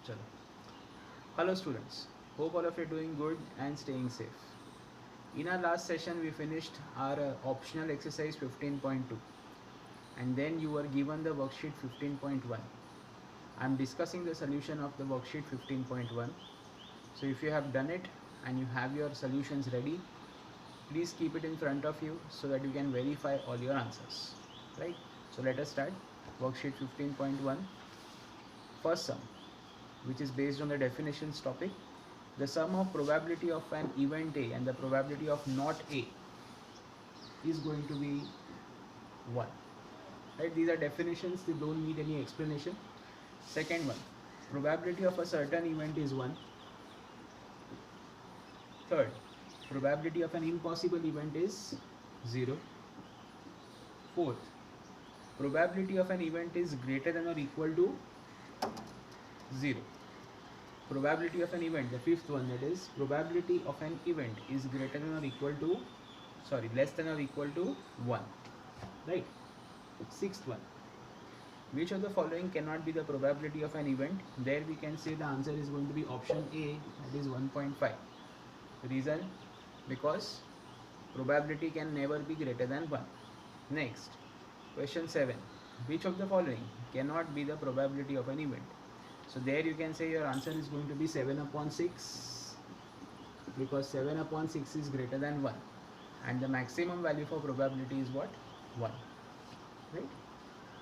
चलो. Hello students, hope all of you are doing good and staying safe. In our last session we finished our optional exercise 15.2 and then you were given the worksheet 15.1. I am discussing the solution of the worksheet 15.1. So if you have done it and you have your solutions ready, please keep it in front of you so that you can verify all your answers. Right? So let us start. Worksheet 15.1. First sum, which is based on the definitions topic. The sum of probability of an event A and the probability of not A is going to be 1. Right? These are definitions, they don't need any explanation. Second one, probability of a certain event is 1. Third, probability of an impossible event is 0. Fourth, probability of an event is greater than or equal to 0. Probability of an event, the fifth one, that is probability of an event is greater than or equal to, less than or equal to 1. Right? Sixth one, which of the following cannot be the probability of an event? There we can say the answer is going to be option A, that is 1.5. Reason? Because probability can never be greater than 1. Next, question 7. Which of the following cannot be the probability of an event? So there you can say your answer is going to be 7 upon 6, because 7 upon 6 is greater than 1 and the maximum value for probability is what? 1. Right?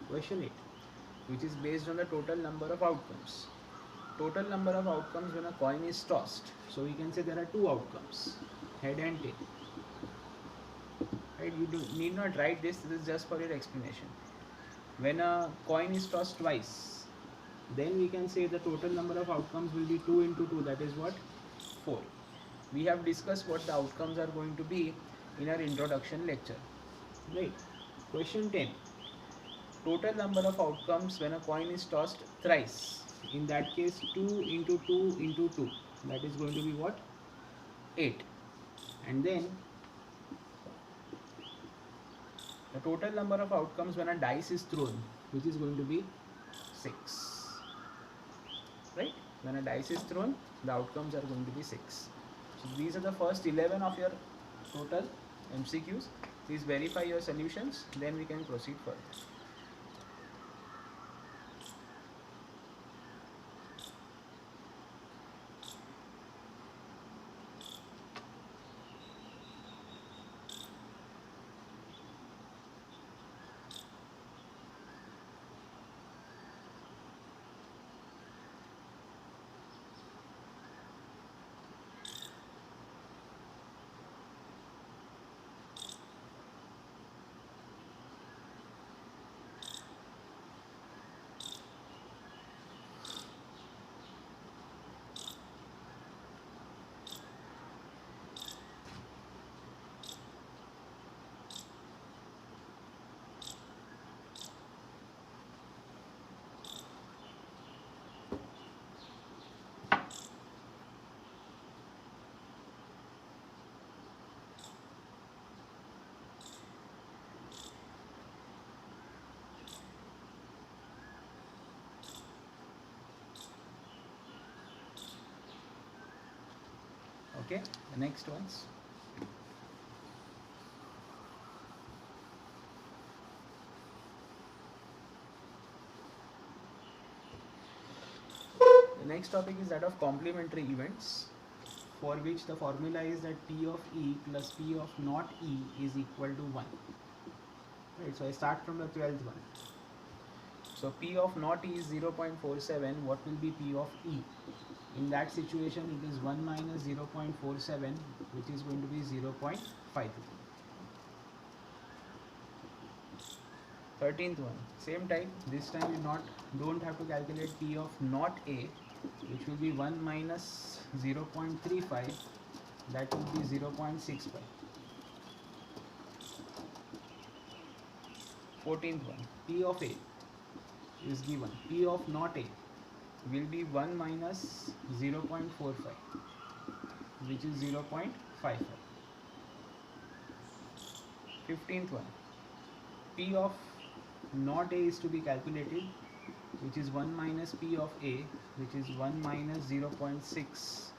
Question 8, which is based on the total number of outcomes. Total number of outcomes when a coin is tossed. So we can say there are two outcomes, head and tail. Right? You need not write this. This is just for your explanation. When a coin is tossed twice, then we can say the total number of outcomes will be 2 into 2. That is what? 4. We have discussed what the outcomes are going to be in our introduction lecture. Right? Question 10. Total number of outcomes when a coin is tossed thrice. In that case, 2 into 2 into 2. That is going to be what? 8. And then the total number of outcomes when a dice is thrown, which is going to be 6. Right? When a dice is thrown, the outcomes are going to be 6. So these are the first 11 of your total MCQs. Please verify your solutions, then we can proceed further. Okay, the next ones. The next topic is that of complementary events, for which the formula is that P of E plus P of not E is equal to 1. Right, so I start from the 12th one. So P of not E is 0.47. What will be P of E? In that situation, it is 1 minus 0.47, which is going to be 0.53. 13th one, same type. This time you don't have to calculate P of not A, which will be 1 minus 0.35. That will be 0.65. 14th one, P of A is given. P of not A will be 1 minus 0.45, which is 0.55. 15th one, P of not A is to be calculated. which is 1 minus P of A, which is 1 minus 0.6,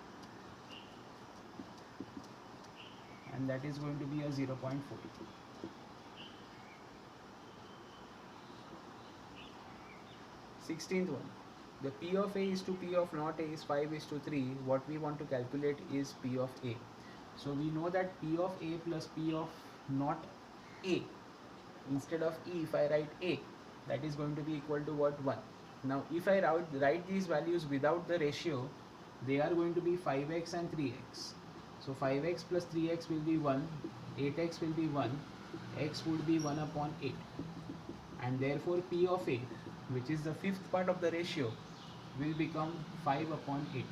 and that is going to be a 0.4. 16th one, the P of A is to P of not A is 5 is to 3. What we want to calculate is P of A. So we know that P of A plus P of not A, instead of E, if I write A, that is going to be equal to what? 1. Now if I write these values without the ratio, they are going to be 5x and 3x. So 5x plus 3x will be 1, 8x will be 1, x would be 1 upon 8, and therefore P of A, which is the fifth part of the ratio, will become 5 upon 8.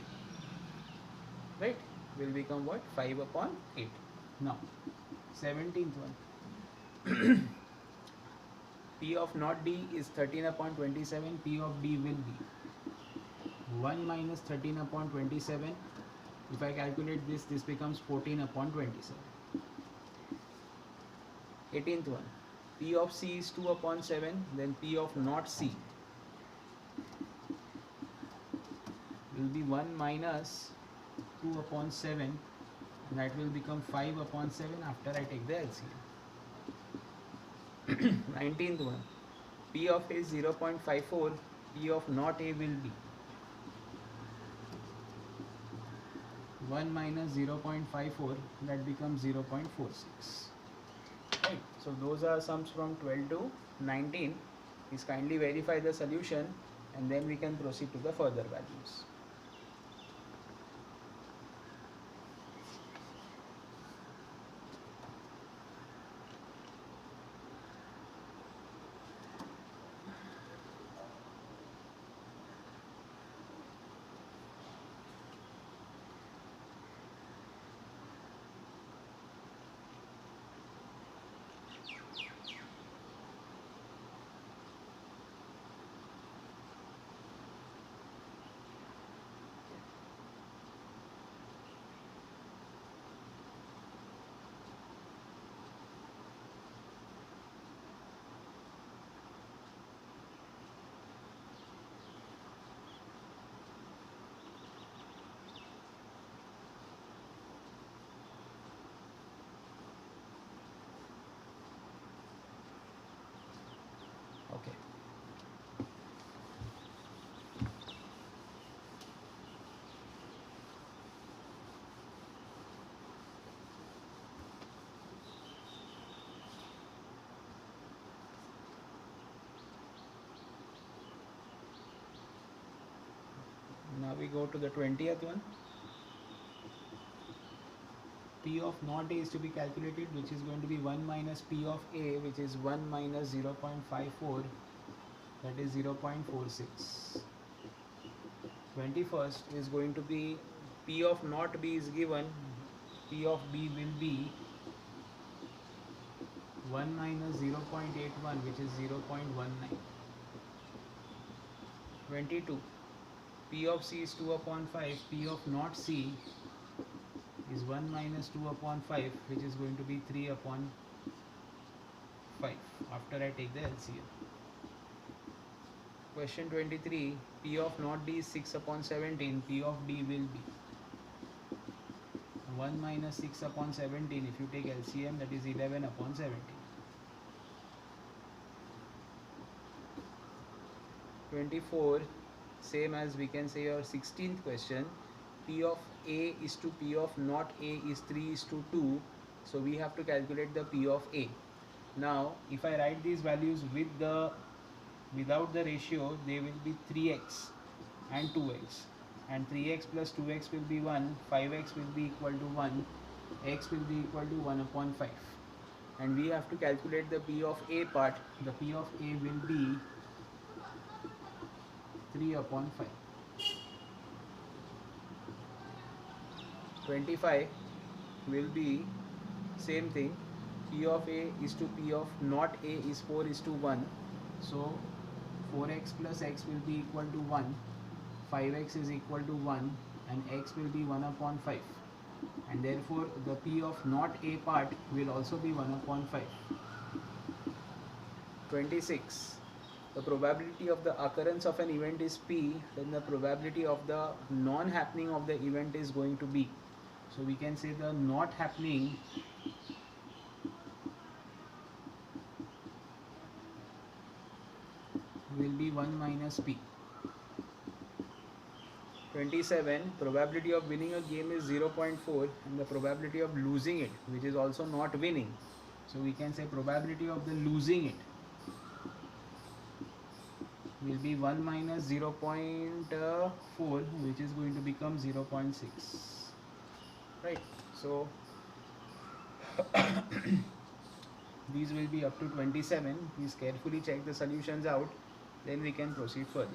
Right? Will become what? 5 upon 8. Now 17th one. P of not D is 13 upon 27. P of D will be 1 minus 13 upon 27. If I calculate this, this becomes 14 upon 27. 18th one. P of C is 2 upon 7. Then P of not C will be 1 minus 2 upon 7. And that will become 5 upon 7 after I take the LCM. 19th one. P of A is 0.54. P of not A will be 1 minus 0.54, that becomes 0.46. Right. So those are sums from 12 to 19. Please kindly verify the solution and then we can proceed to the further values. Okay. Now we go to the 20th one. P of not A is to be calculated, which is going to be 1 minus P of A, which is 1 minus 0.54, that is 0.46. 21st is going to be P of not B is given, P of B will be 1 minus 0.81, which is 0.19. 22. P of C is 2 upon 5. P of not C is 1 minus 2 upon 5, which is going to be 3 upon 5 after I take the LCM. Question 23. P of not D is 6 upon 17. P of D will be 1 minus 6 upon 17. If you take LCM, that is 11 upon 17. 24. Same as we can say your 16th question. P of A is to P of not A is 3 is to 2. So we have to calculate the P of A. Now if I write these values without the ratio, they will be 3x and 2x, and 3x plus 2x will be 1, 5x will be equal to 1, x will be equal to 1 upon 5, and we have to calculate the P of A part. The P of A will be 3 upon 5. 25 will be same thing. P of A is to P of not A is 4 is to 1. So 4x plus x will be equal to 1, 5x is equal to 1, and x will be 1 upon 5. And therefore the P of not A part will also be 1 upon 5. 26. the probability of the occurrence of an event is P, then the probability of the non-happening of the event is going to be. So we can say the not happening will be 1 minus P. 27, probability of winning a game is 0.4 and the probability of losing it, which is also not winning. So we can say probability of the losing it will be 1 minus 0.4, which is going to become 0.6. Right. So these will be up to 27. Please carefully check the solutions out, then we can proceed further.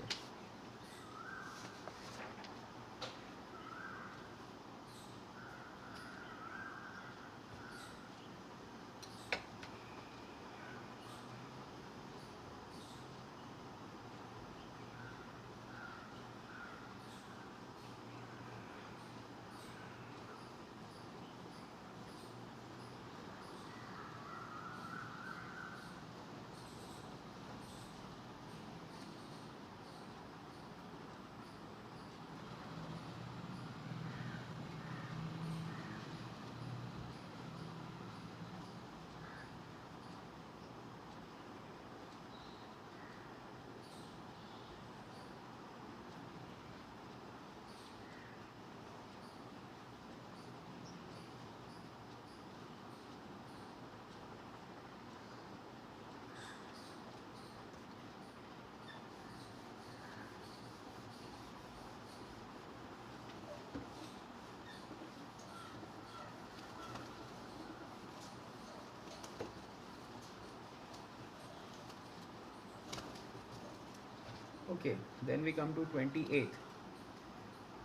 Okay, then we come to 28th.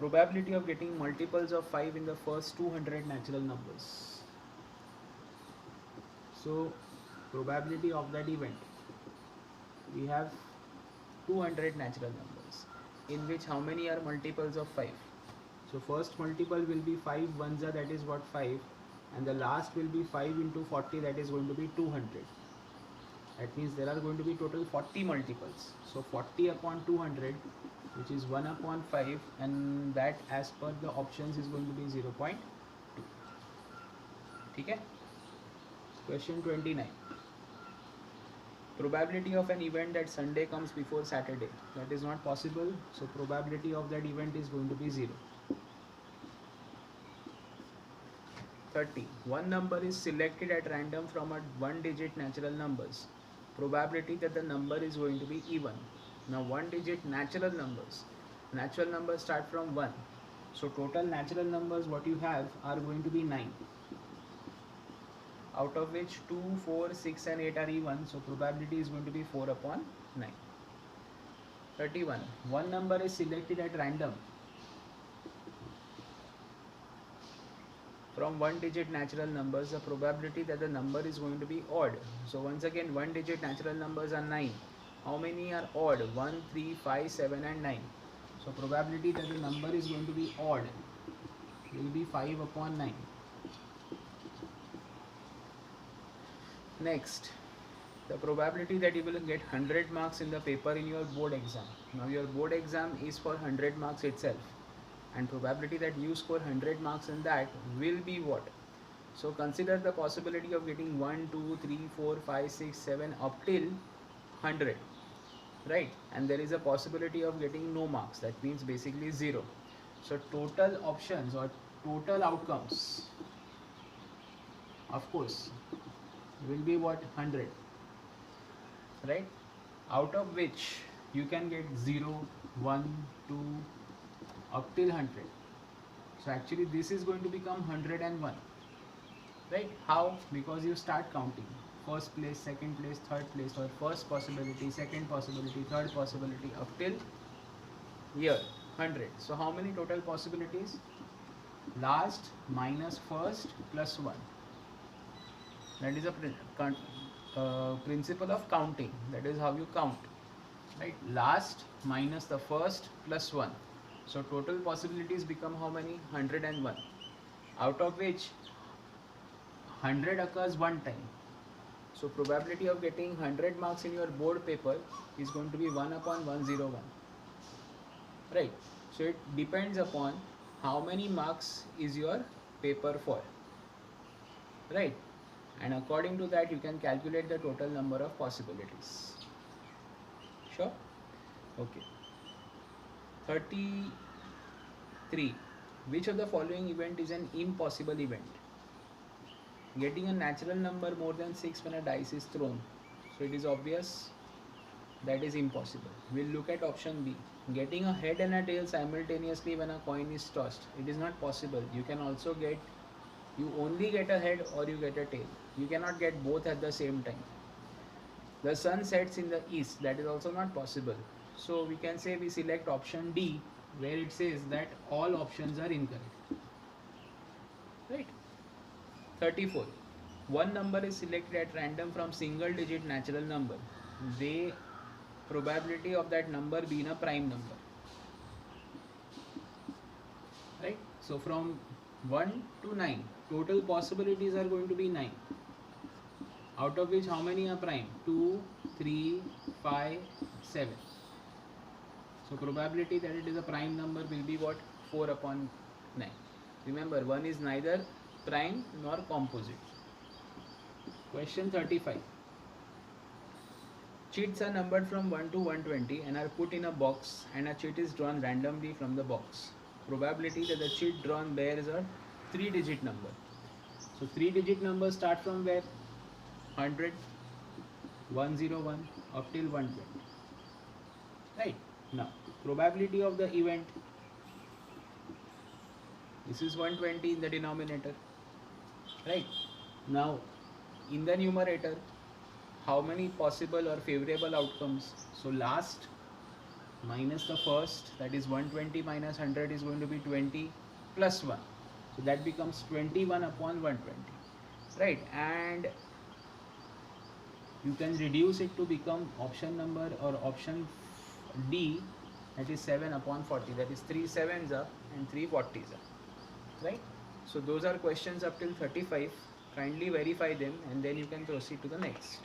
Probability of getting multiples of 5 in the first 200 natural numbers. So, probability of that event, we have 200 natural numbers, in which how many are multiples of 5? So, first multiple will be 5 ones are, that is what, 5, and the last will be 5 into 40, that is going to be 200. That means there are going to be total 40 multiples. So 40 upon 200, which is 1 upon 5, and that as per the options is going to be 0.2. Okay? Question 29. Probability of an event that Sunday comes before Saturday. That is not possible. So probability of that event is going to be 0. 30. One number is selected at random from a one-digit natural numbers. Probability that the number is going to be even. Now one-digit natural numbers. Natural numbers start from 1. So total natural numbers what you have are going to be 9. Out of which 2, 4, 6 and 8 are even. So probability is going to be 4 upon 9. 31. One number is selected at random from one-digit natural numbers. The probability that the number is going to be odd. So once again, one-digit natural numbers are 9. How many are odd? 1, 3, 5, 7 and 9. So probability that the number is going to be odd will be 5 upon 9. Next, the probability that you will get 100 marks in the paper in your board exam. Now your board exam is for 100 marks itself, and probability that you score 100 marks in that will be what? So consider the possibility of getting 1, 2, 3, 4, 5, 6, 7 up till 100, right? And there is a possibility of getting no marks, that means basically 0. So total options or total outcomes, of course, will be what? 100, right? Out of which you can get 0, 1, 2 up till 100. So actually this is going to become 101, right? How? Because you start counting first place, second place, third place, or first possibility, second possibility, third possibility up till here 100. So how many total possibilities? Last minus first plus 1. That is a principle of counting. That is how you count, right? Last minus the first plus 1. So total possibilities become how many? 101. Out of which 100 occurs one time. So probability of getting 100 marks in your board paper is going to be 1 upon 101. Right. So it depends upon how many marks is your paper for. Right. And according to that you can calculate the total number of possibilities. Sure? Okay. 33. Which of the following event is an impossible event? Getting a natural number more than 6 when a dice is thrown. So it is obvious that is impossible. We'll look at option B. Getting a head and a tail simultaneously when a coin is tossed. It is not possible. You can also get, you only get a head or you get a tail. You cannot get both at the same time. The sun sets in the east. That is also not possible. So we can say we select option D, where it says that all options are incorrect. Right? 34. One number is selected at random from single digit natural number. The probability of that number being a prime number. Right? So from 1 to 9, total possibilities are going to be 9. Out of which how many are prime? 2, 3, 5, 7. So probability that it is a prime number will be what? 4 upon 9. Remember, 1 is neither prime nor composite. Question 35. Chits are numbered from 1 to 120 and are put in a box, and a chit is drawn randomly from the box. Probability that the chit drawn bears a 3-digit number. So 3-digit numbers start from where? 100, 101 up till 120. Right? Now, probability of the event, this is 120 in the denominator. Right? Now, in the numerator, how many possible or favorable outcomes? So last minus the first, that is 120 minus 100 is going to be 20 plus 1. So that becomes 21 upon 120. Right? And you can reduce it to become option number or option D, that is 7 upon 40. That is 3 7s up and 3 40s up. Right? So those are questions up till 35. Kindly verify them and then you can proceed to the next.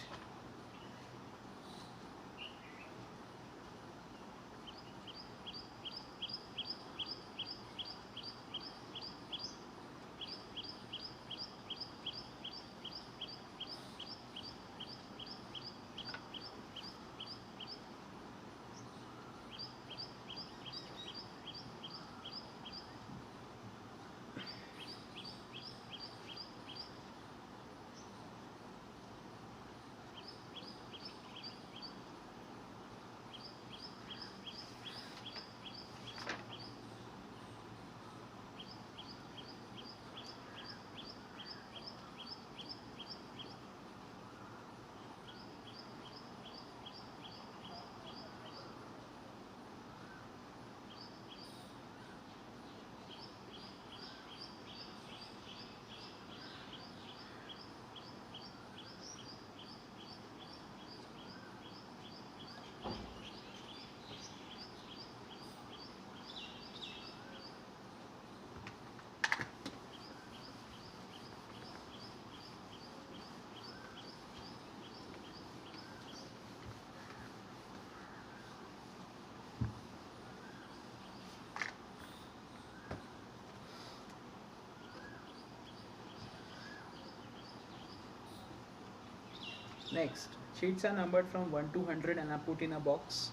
Next, chits are numbered from 1 to 100 and are put in a box,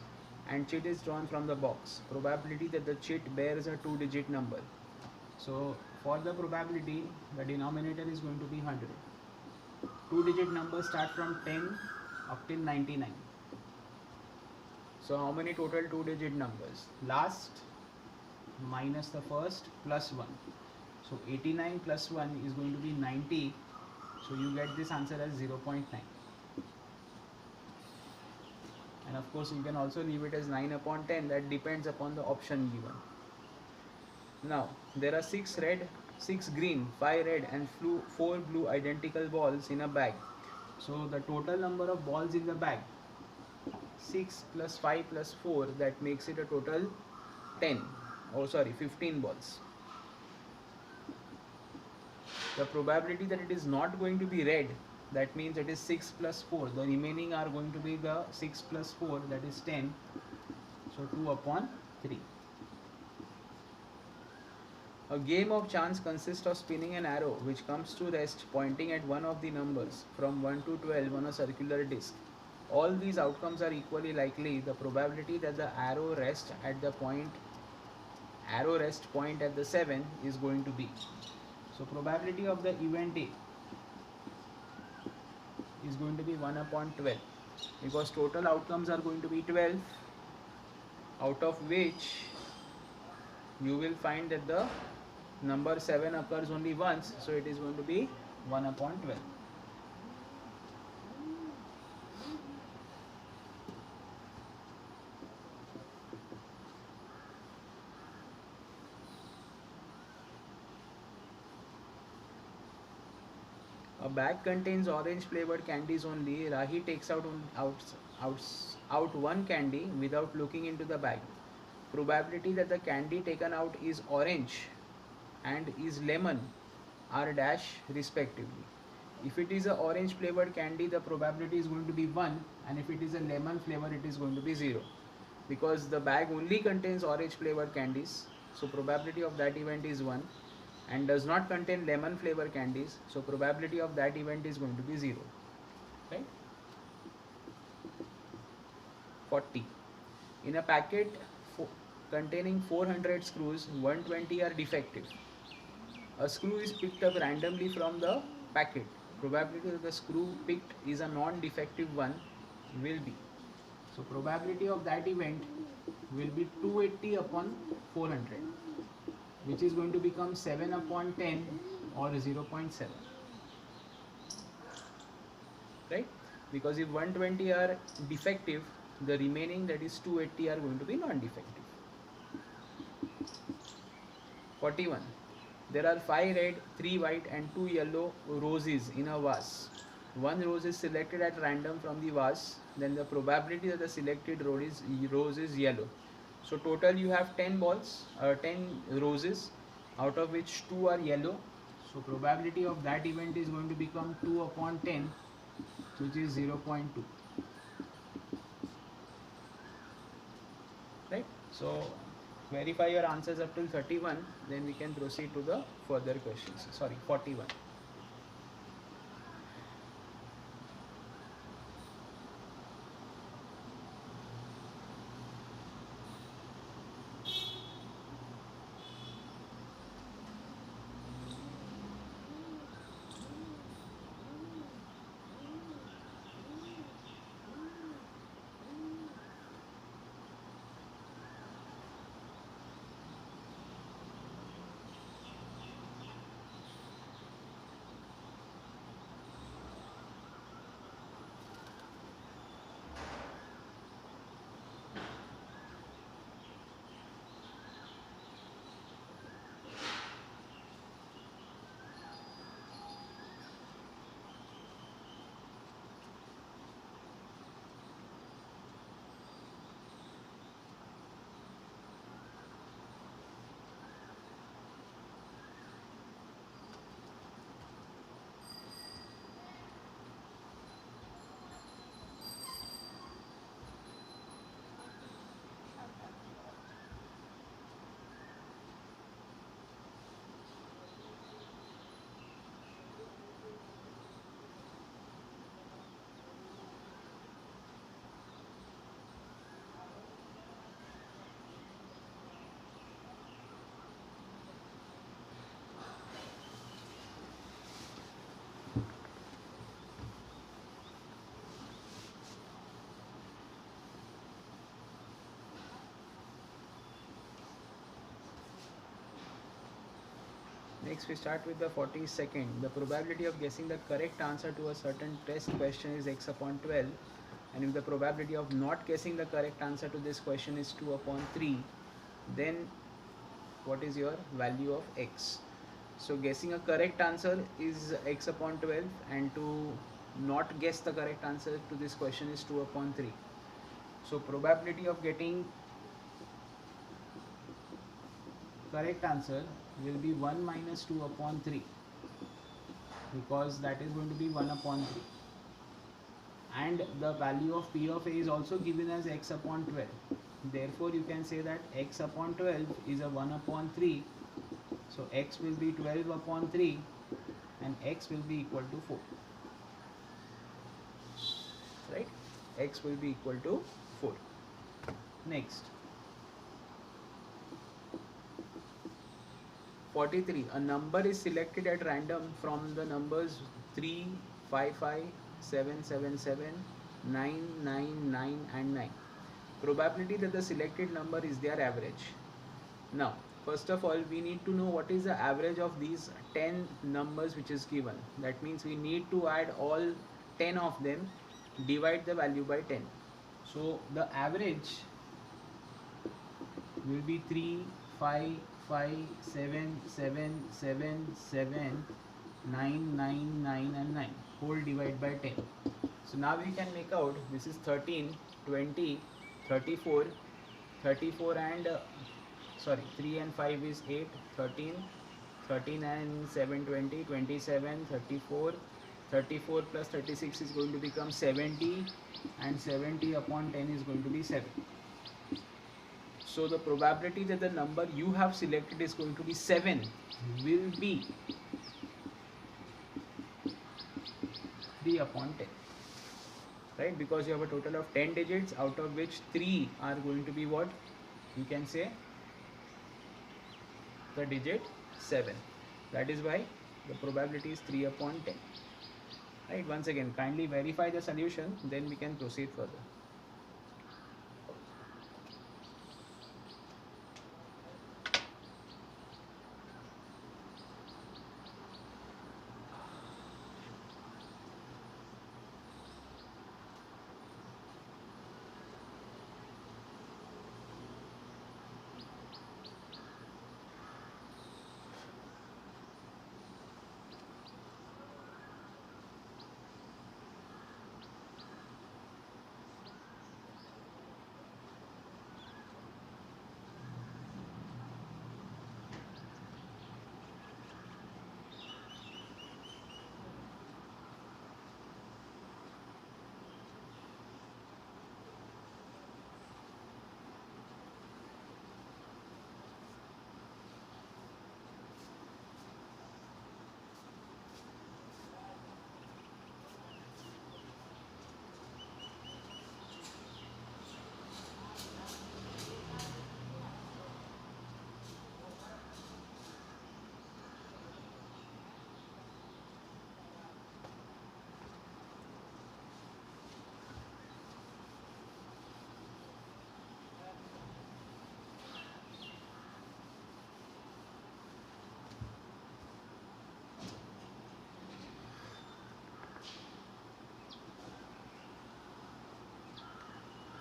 and chit is drawn from the box. Probability that the chit bears a 2-digit number. So for the probability, the denominator is going to be 100. 2-digit numbers start from 10 up till 99. So how many total 2-digit numbers? Last minus the first plus 1. So 89 plus 1 is going to be 90. So you get this answer as 0.9. And of course you can also leave it as 9 upon 10. That depends upon the option given. Now there are 6 red, 6 green, 5 red and 4 blue identical balls in a bag. So the total number of balls in the bag, 6 plus 5 plus 4, that makes it a total 15 balls. The probability that it is not going to be red that means it is 6 plus 4. The remaining are going to be the 6 plus 4, that is 10. So 2 upon 3. A game of chance consists of spinning an arrow which comes to rest pointing at one of the numbers from 1 to 12 on a circular disc. All these outcomes are equally likely. The probability that the arrow rest point at the 7 is going to be. So probability of the event A is going to be 1 upon 12, because total outcomes are going to be 12, out of which you will find that the number 7 occurs only once, so it is going to be 1 upon 12. A bag contains orange flavored candies only. Rahi takes out one candy without looking into the bag. Probability that the candy taken out is orange and is lemon are dash respectively. If it is a orange flavored candy, the probability is going to be 1, and if it is a lemon flavor, it is going to be 0, because the bag only contains orange flavored candies, so probability of that event is 1, and does not contain lemon flavor candies, so probability of that event is going to be 0, right? 40. In a packet containing 400 screws, 120 are defective. A screw is picked up randomly from the packet. Probability that the screw picked is a non-defective one will be. So probability of that event will be 280 upon 400, which is going to become 7 upon 10 or 0.7. Right? Because if 120 are defective, the remaining, that is 280, are going to be non-defective. 41. There are 5 red, 3 white and 2 yellow roses in a vase. One rose is selected at random from the vase, then the probability that the selected rose is yellow. So total you have 10 roses, out of which 2 are yellow. So probability of that event is going to become 2 upon 10, which is 0.2. Right? So verify your answers up till 31, then we can proceed to the further questions. Sorry, 41. Next we start with the 42nd. The probability of guessing the correct answer to a certain test question is x upon 12, and if the probability of not guessing the correct answer to this question is 2 upon 3, then what is your value of x? So guessing a correct answer is x upon 12, and to not guess the correct answer to this question is 2 upon 3. So probability of getting correct answer will be 1 minus 2 upon 3, because that is going to be 1 upon 3. And the value of P of A is also given as x upon 12. Therefore, you can say that x upon 12 is a 1 upon 3. So, x will be 12 upon 3 and x will be equal to 4. Right? X will be equal to 4. Next. 43. A number is selected at random from the numbers 3, 5, 5, 7, 7, 7, 9, 9, 9 and 9. Probability that the selected number is their average. Now, first of all, we need to know what is the average of these 10 numbers which is given. That means we need to add all 10 of them, divide the value by 10. So, the average will be 3, 5, 5, 7, 7, 7, 7, 9, 9, 9 and 9. Whole divide by 10. So now we can make out this is 13, 20, 34, 34 and 3 and 5 is 8, 13, 13 and 7, 20, 27, 34, 34 plus 36 is going to become 70 and 70 upon 10 is going to be 7. So the probability that the number you have selected is going to be 7 will be 3 upon 10. Right? Because you have a total of 10 digits, out of which 3 are going to be what? You can say the digit 7. That is why the probability is 3 upon 10. Right? Once again, kindly verify the solution, then we can proceed further.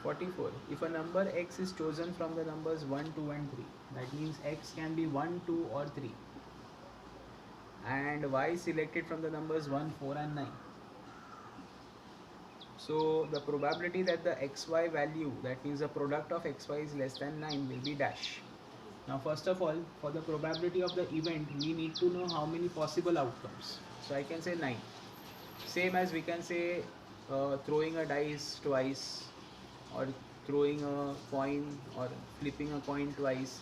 44. If a number x is chosen from the numbers 1, 2 and 3, that means x can be 1, 2 or 3, and y is selected from the numbers 1, 4 and 9. So the probability that the xy value, that means the product of xy is less than 9, will be dash. Now first of all, for the probability of the event, we need to know how many possible outcomes. So I can say 9. Same as we can say throwing a dice twice, or throwing a coin or flipping a coin twice.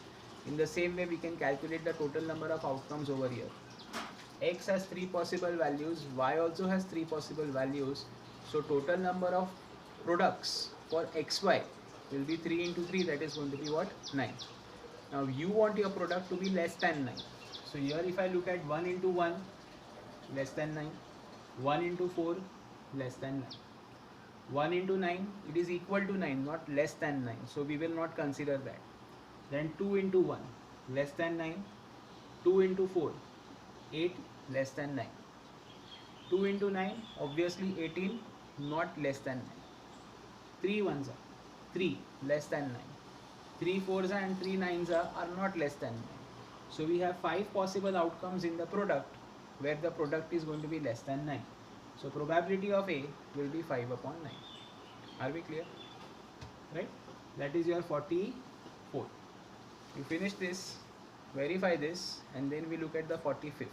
In the same way, we can calculate the total number of outcomes over here. X has 3 possible values, y also has 3 possible values. So total number of products for xy will be 3 into 3, that is going to be what? 9. Now you want your product to be less than 9. So here if I look at 1 into 1, less than 9, 1 into 4, less than 9. 1 into 9, it is equal to 9, not less than 9. So we will not consider that. Then 2 into 1, less than 9. 2 into 4, 8, less than 9. 2 into 9, obviously 18, not less than 9. 3 ones are 3, less than 9. 3 fours and 3 nines are not less than 9. So we have 5 possible outcomes in the product where the product is going to be less than 9. So probability of A will be 5 upon 9. Are we clear? Right? That is your 44. You finish this, verify this, and then we look at the 45th.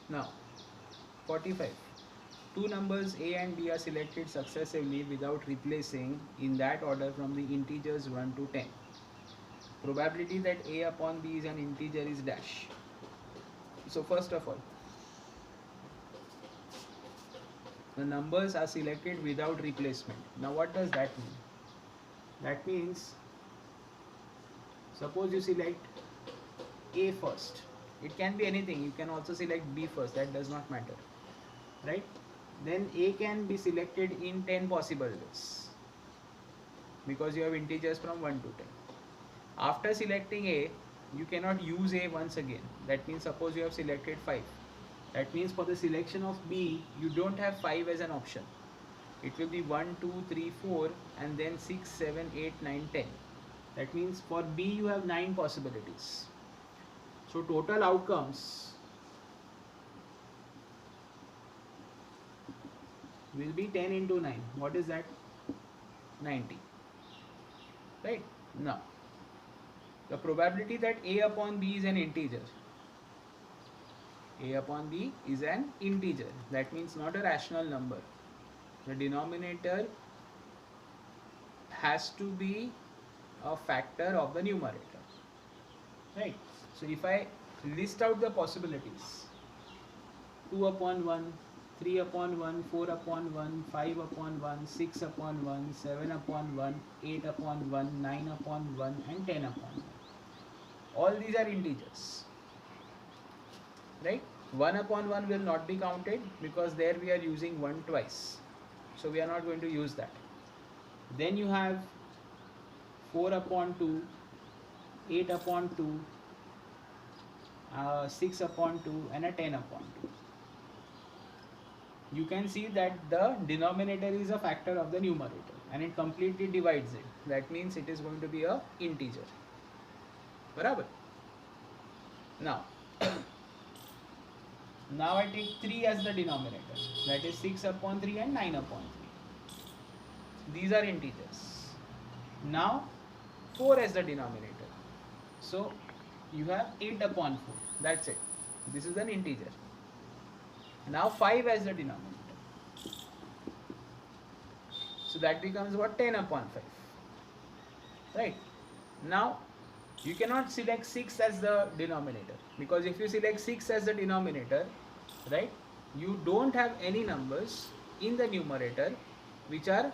Now 45. Two numbers a and b are selected successively without replacing in that order from the integers 1 to 10. Probability that a upon b is an integer is dash. So first of all, the numbers are selected without replacement. Now what does that mean? That means suppose you select a first. It can be anything. You can also select b first. That does not matter. Right? Then a can be selected in 10 possible ways because you have integers from 1 to 10. After selecting a, you cannot use a once again. That means suppose you have selected 5. That means for the selection of b, you don't have 5 as an option. It will be 1, 2, 3, 4 and then 6, 7, 8, 9, 10. That means for b you have 9 possibilities. So total outcomes will be 10 into 9. What is that? 90. Right? Now, the probability that a upon b is an integer. A upon b is an integer. That means not a rational number. The denominator has to be a factor of the numerator. Right? So if I list out the possibilities, 2 upon 1, 3 upon 1, 4 upon 1, 5 upon 1, 6 upon 1, 7 upon 1, 8 upon 1, 9 upon 1 and 10 upon 1. All these are integers. Right? 1 upon 1 will not be counted because there we are using 1 twice. So we are not going to use that. Then you have 4 upon 2, 8 upon 2, 6 upon 2 and a 10 upon 2. You can see that the denominator is a factor of the numerator and it completely divides it. That means it is going to be a integer. Barabar? Now, now I take 3 as the denominator. That is 6 upon 3 and 9 upon 3. These are integers. Now 4 as the denominator. So you have 8 upon 4. That's it. This is an integer. Now 5 as the denominator. So that becomes what? 10 upon 5. Right? Now you cannot select 6 as the denominator because if you select 6 as the denominator, right, you don't have any numbers in the numerator which are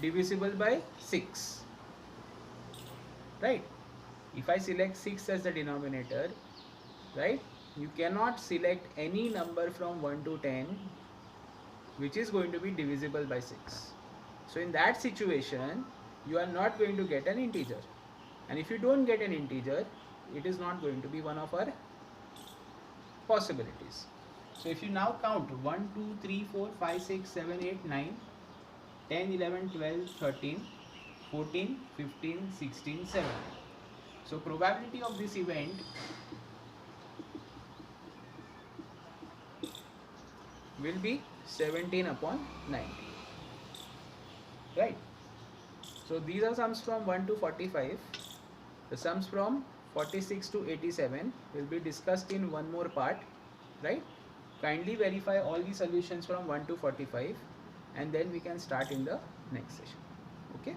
divisible by 6. Right? If I select 6 as the denominator, right, you cannot select any number from 1 to 10 which is going to be divisible by 6. So in that situation, you are not going to get an integer. And if you don't get an integer, it is not going to be one of our possibilities. So if you now count 1, 2, 3, 4, 5, 6, 7, 8, 9, 10, 11, 12, 13, 14, 15, 16, 17. So probability of this event will be 17 upon 90. Right? So these are sums from 1 to 45. The sums from 46 to 87 will be discussed in one more part. Right? Kindly verify all the solutions from 1 to 45 and then we can start in the next session. Okay?